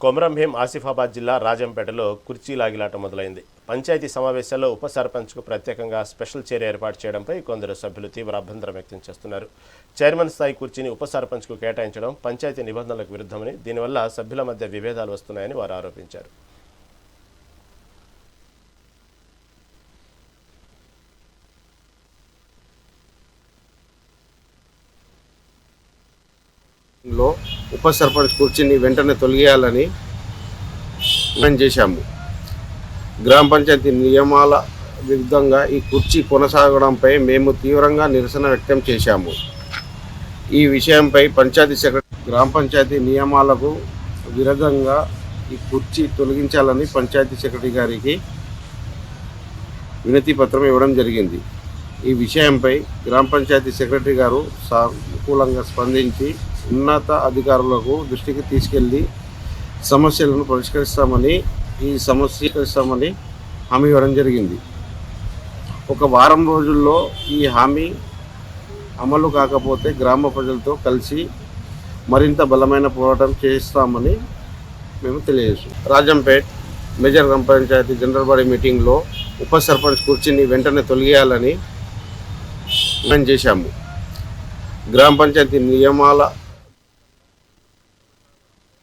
కొమరంభీం ఆసిఫాబాద్ జిల్లా రాజంపేటలో కుర్చీ లాగిలాట మొదలైంది. పంచాయతీ సమావేశాల్లో ఉప సర్పంచ్కు ప్రత్యేకంగా స్పెషల్ చైర్ ఏర్పాటు చేయడంపై కొందరు సభ్యులు తీవ్ర అభ్యంతరం వ్యక్తం చేస్తున్నారు. చైర్మన్ స్థాయి కుర్చీని ఉప సర్పంచ్కు కేటాయించడం పంచాయతీ నిబంధనలకు విరుద్ధమని, దీనివల్ల సభ్యుల మధ్య విభేదాలు వస్తున్నాయని వారు ఆరోపించారు. ఉప సర్పంచ్ కుర్చీని వెంటనే తొలగియాలని చేశాము. గ్రామ పంచాయతీ నియమాల విరుద్ధంగా ఈ కుర్చీ కొనసాగడంపై మేము తీవ్రంగా నిరసన వ్యక్తం చేశాము. ఈ విషయంపై పంచాయతీ సెక్రటరీ గ్రామ పంచాయతీ నియమాలకు విరుద్ధంగా ఈ కుర్చీ తొలగించాలని పంచాయతీ సెక్రటరీ గారికి వినతి పత్రం ఇవ్వడం జరిగింది. ఈ విషయంపై గ్రామ పంచాయతీ సెక్రటరీ గారు సానుకూలంగా స్పందించి ఉన్నత అధికారులకు దృష్టికి తీసుకెళ్లి సమస్యలను పరిష్కరిస్తామని హామీ ఇవ్వడం జరిగింది. ఒక వారం రోజుల్లో ఈ హామీ అమలు కాకపోతే గ్రామ ప్రజలతో కలిసి మరింత బలమైన పోరాటం చేస్తామని మేము తెలియజేస్తాం. రాజంపేట్ మేజర్ గ్రామ పంచాయతీ జనరల్ బాడీ మీటింగ్లో ఉప సర్పంచ్ కుర్చీని వెంటనే తొలగియాలని చేశాము. గ్రామ పంచాయతీ నియమాల